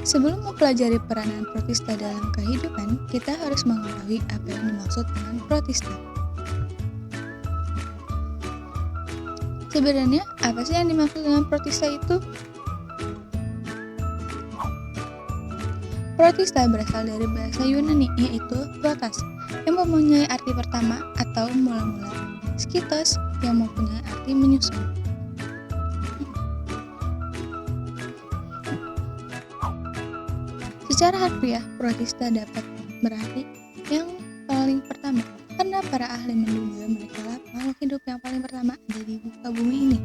Sebelum mempelajari peranan protista dalam kehidupan, kita harus mengetahui apa yang dimaksud dengan protista. Sebenarnya, apa sih yang dimaksud dengan protista itu? Protista berasal dari bahasa Yunani, yaitu protas, yang mempunyai arti pertama atau mula-mula, skitos, yang mempunyai arti menyusun. Secara harfiah, protista dapat berarti yang paling pertama, karena para ahli menduga mereka lah makhluk hidup yang paling pertama ada di muka bumi ini.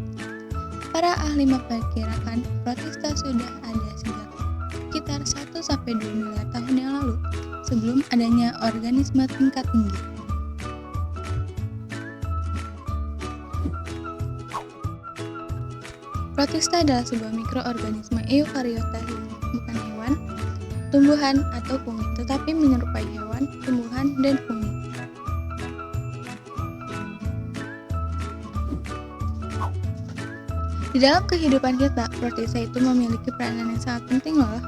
Para ahli memperkirakan protista sudah ada sejak sekitar 1-2 miliar tahun yang lalu, sebelum adanya organisme tingkat tinggi. Protista adalah sebuah mikroorganisme eukariota, bukan hewan, tumbuhan, atau fungi, tetapi menyerupai hewan, tumbuhan, dan fungi. Di dalam kehidupan kita, protista itu memiliki peranan yang sangat penting loh.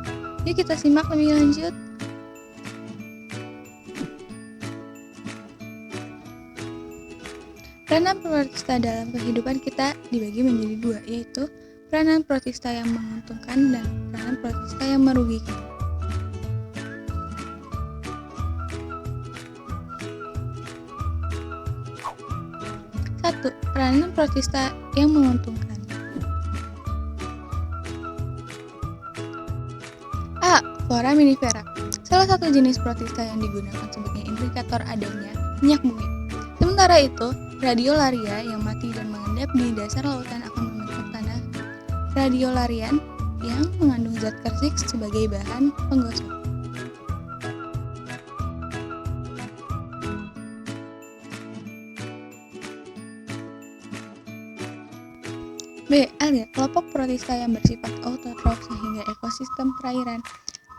Yuk kita simak lebih lanjut. Peranan protista dalam kehidupan kita dibagi menjadi dua, yaitu peranan protista yang menguntungkan dan peranan protista yang merugikan. 1. Peranan protista yang menguntungkan. A. Foraminifera, salah satu jenis protista yang digunakan sebagai indikator adanya minyak bumi. Sementara itu, radiolaria yang mati dan mengendap di dasar lautan akan membentuk tanah radiolarian yang mengandung zat kersik sebagai bahan penggosok. B. Alga, kelompok protista yang bersifat autotrof sehingga ekosistem perairan.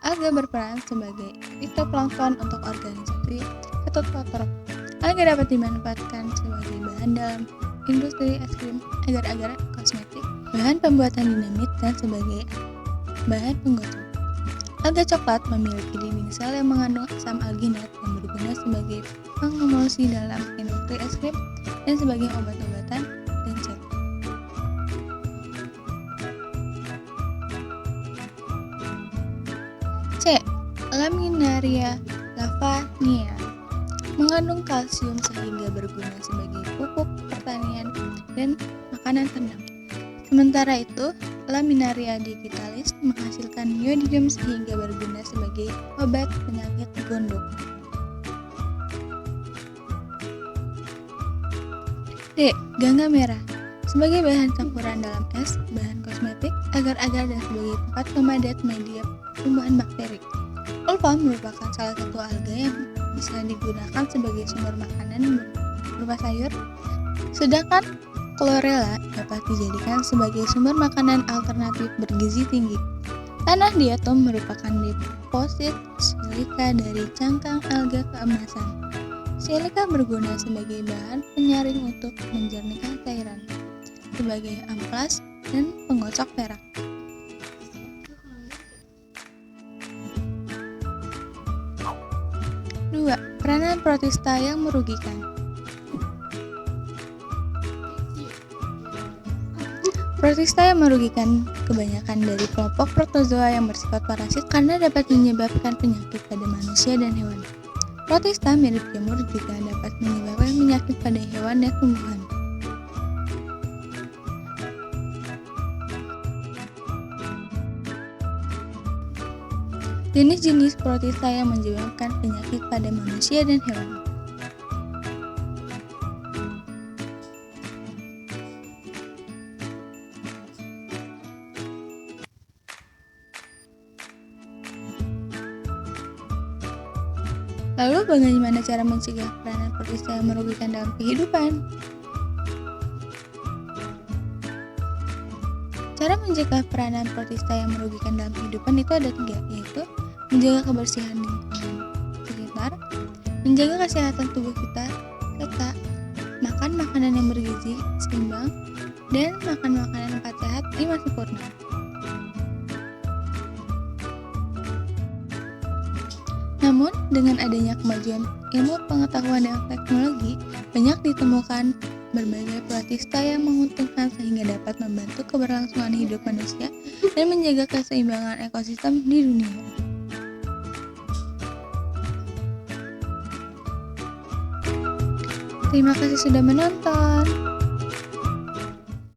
Alga berperan sebagai fitoplankton untuk organisasi heterotrof. Alga dapat dimanfaatkan sebagai bahan dalam industri es krim, agar-agar kosmetik, bahan pembuatan dinamit, dan sebagai bahan penggosok. Alga coklat memiliki dinding sel yang mengandung asam alginat yang berguna sebagai pengemulsi dalam industri es krim dan sebagai obat-obatan dan cat. C. Laminaria lavania mengandung kalsium sehingga berguna sebagai pupuk pertanian dan makanan ternak. Sementara itu, Laminaria digitalis menghasilkan iodium sehingga berguna sebagai obat penyakit gondok. D. Gangga merah sebagai bahan campuran dalam es, bahan kosmetik, agar-agar, dan sebagai tempat pemadat media tumbuhan bakteri. Ulva merupakan salah satu alga yang bisa digunakan sebagai sumber makanan berupa sayur, sedangkan chlorella dapat dijadikan sebagai sumber makanan alternatif bergizi tinggi. Tanah diatom merupakan deposit silika dari cangkang alga keemasan. Silika berguna sebagai bahan penyaring untuk menjernihkan cairan, sebagai amplas dan penggosok perak. 2. Peranan protista yang merugikan. Protista yang merugikan kebanyakan dari kelompok protozoa yang bersifat parasit karena dapat menyebabkan penyakit pada manusia dan hewan. Protista mirip jamur juga dapat menyebabkan penyakit pada hewan dan tumbuhan. Jenis-jenis protista yang menyebabkan penyakit pada manusia dan hewan. Lalu bagaimana cara mencegah peranan protista yang merugikan dalam kehidupan? Cara mencegah peranan protista yang merugikan dalam kehidupan itu ada 3, yaitu menjaga kebersihan lingkungan sekitar, menjaga kesehatan tubuh kita, serta makan makanan yang bergizi seimbang, dan makan makanan 4 sehat 5 sempurna. Namun, dengan adanya kemajuan ilmu pengetahuan dan teknologi, banyak ditemukan berbagai protista yang menguntungkan sehingga dapat membantu keberlangsungan hidup manusia dan menjaga keseimbangan ekosistem di dunia. Terima kasih sudah menonton.